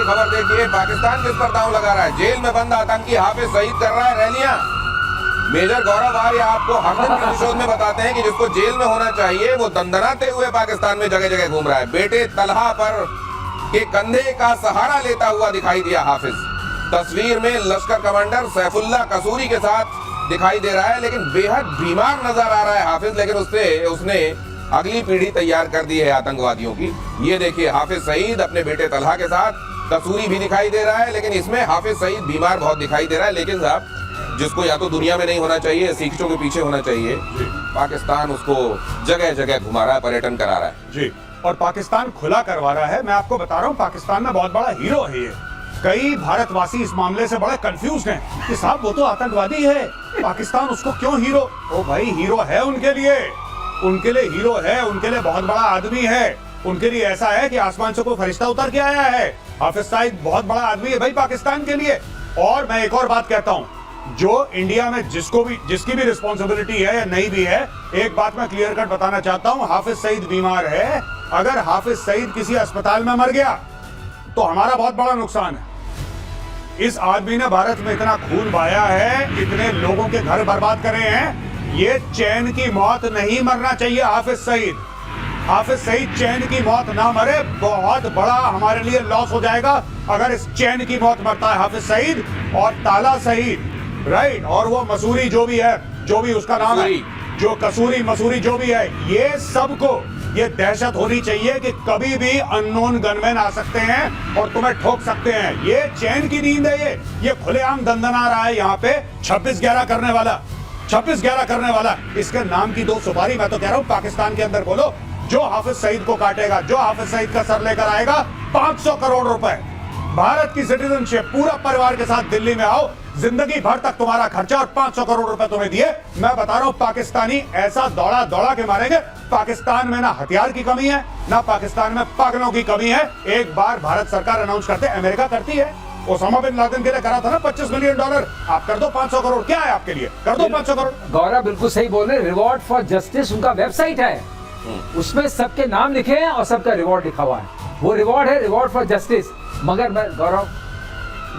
बड़ी खबर देखिए, पाकिस्तान किस पर दांव लगा रहा है। जेल में बंद आतंकी हाफिज सईद कर रहा है रैलियां। मेजर गौरव आर्य आपको हर दिन के एपिसोड में बताते हैं कि जिसको जेल में होना चाहिए वो दंदनाते हुए पाकिस्तान में जगह जगह घूम रहा है। बेटे तलहा पर के कंधे का सहारा लेता हुआ दिखाई दिया हाफिज। तस्वीर में लश्कर कमांडर सैफुल्लाह कसूरी के साथ दिखाई दे रहा है, लेकिन बेहद बीमार नजर आ रहा है हाफिज। लेकिन उसने अगली पीढ़ी तैयार कर दी है आतंकवादियों की। ये देखिए हाफिज सईद अपने बेटे तलहा के साथ, कसूरी भी दिखाई दे रहा है, लेकिन इसमें हाफिज सईद बीमार बहुत दिखाई दे रहा है। लेकिन साहब, जिसको या तो दुनिया में नहीं होना चाहिए, सीखों के पीछे होना चाहिए, पाकिस्तान उसको जगह जगह घुमा रहा है, पर्यटन करा रहा है जी। और पाकिस्तान खुला करवा रहा है। मैं आपको बता रहा हूँ, पाकिस्तान में बहुत बड़ा हीरो है ये। कई भारतवासी इस मामले से बड़े कंफ्यूज हैं कि साहब वो तो आतंकवादी है, पाकिस्तान उसको क्यों हीरो। ओ भाई, हीरो है उनके लिए हीरो है, उनके लिए बहुत बड़ा आदमी है। उनके लिए ऐसा है कि आसमान से कोई फरिश्ता उतर के आया है। हाफिज सईद बहुत बड़ा आदमी है भाई पाकिस्तान के लिए। और मैं एक और बात कहता हूँ, जो इंडिया में जिसकी भी रिस्पॉन्सिबिलिटी है या नहीं भी है, एक बात मैं क्लियर कट बताना चाहता हूँ, हाफिज सईद बीमार है। अगर हाफिज सईद किसी अस्पताल में मर गया तो हमारा बहुत बड़ा नुकसान है। इस आदमी ने भारत में इतना खून बहाया है, इतने लोगों के घर बर्बाद करे हैं। ये चैन की मौत नहीं मरना चाहिए हाफिज सईद चैन की मौत ना मरे। बहुत बड़ा हमारे लिए लॉस हो जाएगा अगर इस चैन की मौत मरता है हाफिज सईद और ताला सईद, राइट। और वो मसूरी जो भी है, जो भी उसका नाम है, जो कसूरी मसूरी जो भी है, ये सबको ये दहशत होनी चाहिए कि कभी भी अननोन गनमैन आ सकते हैं और तुम्हें ठोक सकते हैं। ये चैन की नींद है। ये खुलेआम दंदना रहा है यहाँ पे 26/11 करने वाला। इसके नाम की 2 सुपारी। मैं तो कह रहा हूँ पाकिस्तान के अंदर बोलो, जो हाफिज सईद को काटेगा, जो हाफिज सईद का सर लेकर आएगा, 500 करोड़ रुपए, भारत की सिटीजनशिप, पूरा परिवार के साथ दिल्ली में आओ, जिंदगी भर तक तुम्हारा खर्चा और 500 करोड़ रुपए तुम्हें दिए। मैं बता रहा हूं, पाकिस्तानी ऐसा दौड़ा के मारेंगे। पाकिस्तान में ना हथियार की कमी है, ना पाकिस्तान में पागलों की कमी है। एक बार भारत सरकार अनाउंस करते, अमेरिका करती है, ओसामा बिन लादेन के लिए करा था ना $25 मिलियन। आप कर दो 500 करोड़, क्या है आपके लिए, कर दो 500 करोड़। गौरव बिल्कुल सही बोल रहे। रिवॉर्ड फॉर जस्टिस उनका वेबसाइट है, उसमें सबके नाम लिखे हैं और सबका रिवॉर्ड लिखा हुआ है। वो रिवॉर्ड है, रिवॉर्ड फॉर जस्टिस। मगर मैं गौरव,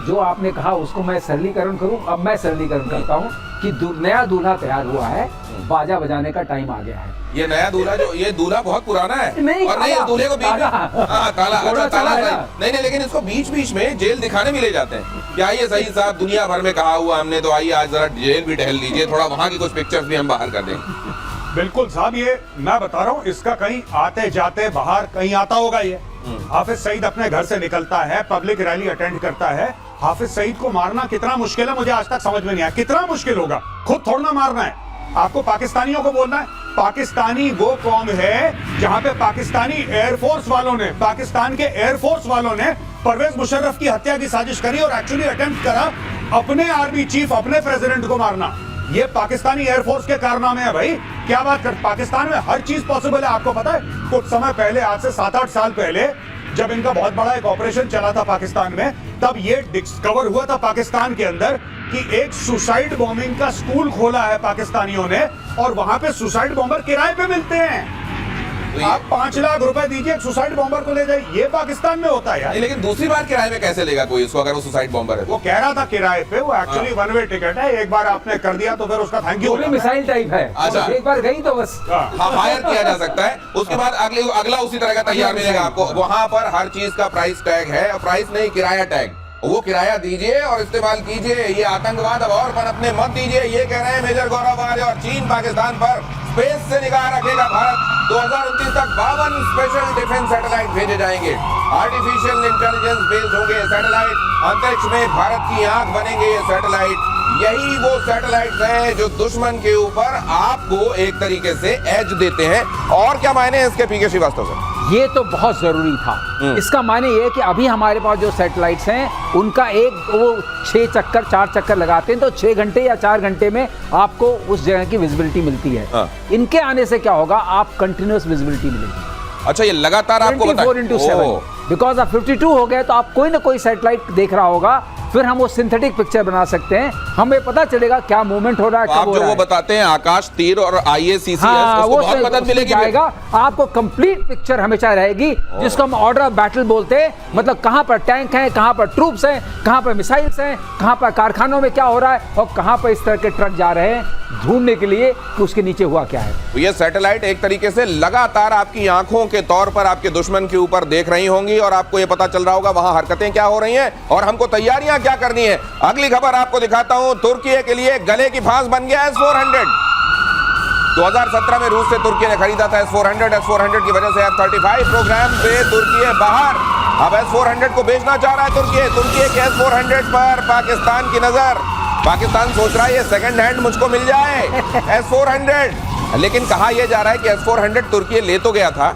जो आपने कहा उसको मैं सरलीकरण करूं। अब मैं सरलीकरण करता हूं कि नया दूल्हा तैयार हुआ है, बाजा बजाने का टाइम आ गया है। ये नया दूल्हा, जो ये दूल्हा बहुत पुराना है। नहीं, और नहीं, दूल्हे को बीच में ताला नहीं, लेकिन इसको बीच में जेल दिखाने भी ले जाते हैं। क्या ये सही साहब, दुनिया भर में कहा हुआ हमने, तो आइए आज जरा जेल भी टहल लीजिए, थोड़ा वहाँ की कुछ पिक्चर्स भी हम बाहर कर दें। बिल्कुल साहब, ये मैं बता रहा हूँ, इसका कहीं आते जाते बाहर कहीं आता होगा। ये हाफिज सईद अपने घर से निकलता है, पब्लिक रैली अटेंड करता है। हाफिज सईद को मारना कितना मुश्किल है, मुझे आज तक समझ में नहीं आया। कितना मुश्किल होगा, खुद थोड़ा मारना है आपको, पाकिस्तानियों को बोलना है। पाकिस्तानी वो कौम है जहां पे पाकिस्तानी एयरफोर्स वालों ने, पाकिस्तान के एयरफोर्स वालों ने परवेज मुशर्रफ की हत्या की साजिश करी और एक्चुअली अटेम्प्ट करा अपने आर्मी चीफ, अपने प्रेसिडेंट को मारना। ये पाकिस्तानी एयरफोर्स के कारनामे हैं भाई। क्या बात कर, पाकिस्तान में हर चीज पॉसिबल है। आपको पता है, कुछ समय पहले, आज से 7-8 साल पहले, जब इनका बहुत बड़ा एक ऑपरेशन चला था पाकिस्तान में, तब ये डिस्कवर हुआ था पाकिस्तान के अंदर कि एक सुसाइड बॉम्बिंग का स्कूल खोला है पाकिस्तानियों ने, और वहां पे सुसाइड बॉम्बर किराए पे मिलते हैं। आप 5 लाख रुपए दीजिए, सुसाइड बॉम्बर को ले जाइए। ये पाकिस्तान में होता है यार। लेकिन दूसरी बार किराए में कैसे लेगा कोई उसको, अगर वो सुसाइड बॉम्बर है? वो कह रहा था किराए पे, वो एक्चुअली 1 वे टिकट है। एक बार आपने कर दिया तो फिर उसका थैंक यू। मिसाइल टाइप है, अच्छा, एक बार गई तो बस हायर किया जा सकता है। उसके बाद अगला उसी तरह का तैयार मिलेगा आपको। वहां पर हर चीज का प्राइस टैग है, प्राइस नहीं, किराया टैग। वो किराया दीजिए और इस्तेमाल कीजिए। ये आतंकवाद अब और पनपने मत दीजिए। ये कह रहे हैं मेजर गौरव आर्य। और चीन पाकिस्तान पर स्पेस से निगाह रखेगा। भारत 2029 तक 52 स्पेशल डिफेंस सैटेलाइट भेजे जाएंगे। आर्टिफिशियल इंटेलिजेंस बेस्ड होंगे सैटेलाइट। अंतरिक्ष में भारत की आंख बनेंगे ये सैटेलाइट। यही वो सैटेलाइट हैं जो दुश्मन के ऊपर आपको एक तरीके से एज देते हैं। और क्या मायने हैं इसके, पीके श्रीवास्तव से? ये तो बहुत जरूरी था। इसका माने ये कि अभी हमारे पास जो सैटेलाइट्स हैं, उनका एक वो 6 चक्कर 4 चक्कर लगाते हैं तो 6 घंटे या 4 घंटे में आपको उस जगह की विजिबिलिटी मिलती है। इनके आने से क्या होगा, आप कंटिन्यूअस विजिबिलिटी मिलेगी। अच्छा, ये लगातार आपको 24/7, बिकॉज अब 52 हो गए तो आप कोई ना कोई सैटेलाइट देख रहा होगा फिर हम वो सिंथेटिक पिक्चर बना सकते हैं, हमें पता चलेगा क्या मूवमेंट हो रहा है, तो कब आप हो जो रहा वो है। बताते हैं आकाश तीर और IACCS, हाँ, उसको वो बहुत मदद मिलेगी फिर। जाएगा, आपको कंप्लीट पिक्चर हमेशा रहेगी, जिसको हम ऑर्डर ऑफ बैटल बोलते हैं। मतलब कहां पर टैंक हैं, कहां पर ट्रूप्स हैं, कहां पर मिसाइल्स हैं, कहां पर कारखानों में क्या हो रहा है और कहां पर इस तरह के ट्रक जा रहे हैं ढूंढने के लिए कि उसके नीचे हुआ क्या है। तो ये सैटेलाइट एक तरीके से लगातार आपकी आंखों के तौर पर आपके दुश्मन के ऊपर देख रही होंगी और आपको ये पता चल रहा होगा वहां हरकतें क्या हो रही हैं और हमको तैयारियां क्या करनी है। अगली खबर आपको दिखाता हूं, तुर्की के लिए गले की फांस बन गया S-400। 2017 में रूस से तुर्की ने खरीदा था S-400 की वजह से F-35 प्रोग्राम से तुर्की तुर्की अब S-400 को बेचना चाह रहा है। तुर्की के S-400 पर पाकिस्तान की नजर। पाकिस्तान सोच रहा है ये सेकंड हैंड मुझको मिल जाए S-400, लेकिन कहा यह जा रहा है कि S-400 तुर्की ले तो गया था,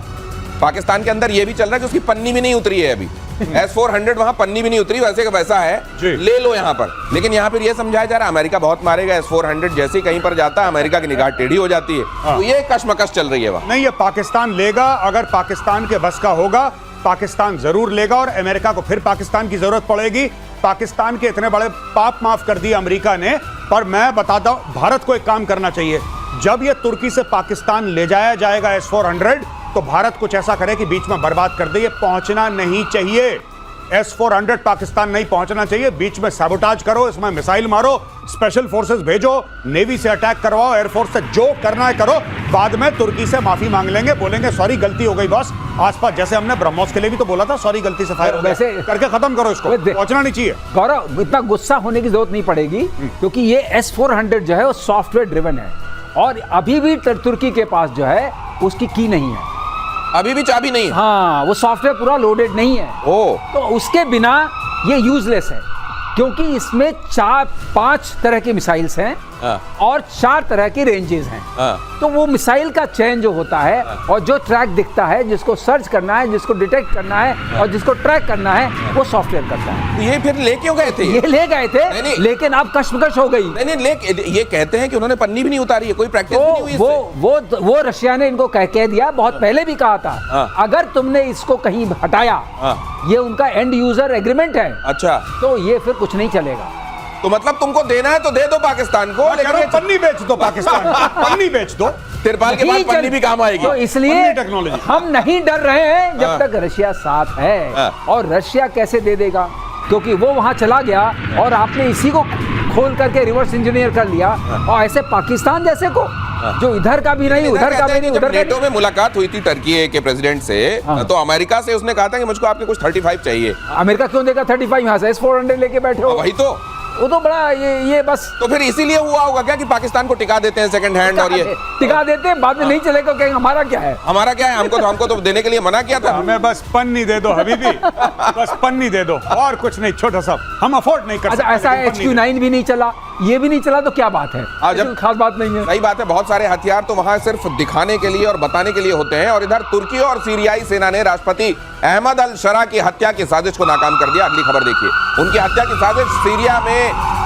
पाकिस्तान के अंदर ये भी चल रहा है कि उसकी पन्नी भी नहीं उतरी है अभी। S-400 वहां पन्नी भी नहीं उतरी, वैसे का वैसा है, ले लो यहां पर। लेकिन यहां पर यह समझाया जा रहा है अमेरिका बहुत मारेगा, S-400 जैसे ही कहीं पर जाता है अमेरिका की निगाह टेढ़ी हो जाती है। तो ये कशमकश चल रही है वहां। नहीं, ये पाकिस्तान लेगा, अगर पाकिस्तान के बस का होगा पाकिस्तान जरूर लेगा और अमेरिका को फिर पाकिस्तान की जरूरत पड़ेगी। पाकिस्तान के इतने बड़े पाप माफ कर दिए अमेरिका ने, पर मैं बताता हूं भारत को एक काम करना चाहिए। जब ये तुर्की से पाकिस्तान ले जाया जाएगा S-400, तो भारत कुछ ऐसा करे कि बीच में बर्बाद कर दे। ये पहुंचना नहीं चाहिए, S-400 पाकिस्तान नहीं पहुंचना चाहिए। बीच में सैबोटाज करो, इसमें मिसाइल मारो, स्पेशल फोर्सेस भेजो, नेवी से अटैक करवाओ, एयरफोर्स से जो करना है करो। बाद में तुर्की से माफी मांग लेंगे, बोलेंगे सॉरी गलती हो गई बॉस। आसपास जैसे हमने ब्रह्मोस के लिए भी तो बोला था सॉरी गलती से फायर हो गया, वैसे करके खत्म करो इसको, पहुंचना नहीं चाहिए। गौरव, इतना गुस्सा होने की जरूरत नहीं पड़ेगी, क्योंकि ये S-400 जो है वो सॉफ्टवेयर ड्रिवन है और अभी भी तुर्की के पास जो है उसकी की नहीं है, अभी भी चाबी नहीं है। हाँ, वो सॉफ्टवेयर पूरा लोडेड नहीं है। तो उसके बिना ये यूजलेस है, क्योंकि इसमें 4-5 तरह की मिसाइल्स हैं और 4 तरह की रेंजेस हैं। तो वो मिसाइल का चयन जो होता है और जो ट्रैक दिखता है, जिसको सर्च करना है, जिसको डिटेक्ट करना है और जिसको ट्रैक करना है, वो सॉफ्टवेयर करता है। तो ये फिर ले क्यों गए थे? ये ले गए थे, नहीं। लेकिन अब कश्मकश हो गई। नहीं, ये कहते हैं कि उन्होंने पन्नी भी नहीं उतारी है, कोई प्रैक्टिस भी नहीं हुई इससे। वो रशिया ने इनको कह दिया, बहुत पहले भी कहा था, अगर तुमने इसको कहीं हटाया, ये उनका एंड यूजर एग्रीमेंट है, अच्छा, तो ये फिर कुछ नहीं चलेगा। तो मतलब तुमको देना है तो दे दो पाकिस्तान को, लेकिन पन्नी बेच दो पाकिस्तान को, पन्नी बेच दो, तिरपाल के बाद पन्नी भी काम आएगी। तो इसलिए टेक्नोलॉजी हम नहीं डर रहे हैं जब तक रशिया साथ है। और रशिया कैसे दे देगा, क्योंकि वो वहां चला गया और आपने इसी को खोल करके रिवर्स इंजीनियर कर लिया। और ऐसे पाकिस्तान जैसे को जो इधर का भी नहीं, उधर का भी नहीं, उधर का नेटो में मुलाकात हुई थी टर्की के प्रेसिडेंट से, तो अमेरिका से उसने कहा था कि मुझको आपके कुछ 35 चाहिए। अमेरिका क्यों देगा 35? यहाँ से S-400 लेके बैठे हो। वही तो, वो तो बड़ा ये बस तो फिर इसीलिए हुआ होगा क्या कि पाकिस्तान को टिका देते हैं सेकंड हैंड, और ये टिका देते हैं, बाद में नहीं चलेगा, कहेंगे हमारा क्या है, हमारा क्या है, हमको तो देने के लिए मना किया था। हमें बस पन्नी दे दो हबीबी, बस पन्नी दे दो और कुछ नहीं, छोटा सा हम अफोर्ड नहीं कर सकते। ऐसा HQ-9 भी नहीं चला, ये भी नहीं चला, तो क्या बात है, जब खास बात नहीं है। सही बात है, बहुत सारे हथियार तो वहां सिर्फ दिखाने के लिए और बताने के लिए होते हैं। और इधर तुर्की और सीरियाई सेना ने राष्ट्रपति अहमद अल शरा की हत्या की साजिश को नाकाम कर दिया। अगली खबर देखिए, उनकी हत्या की साजिश सीरिया में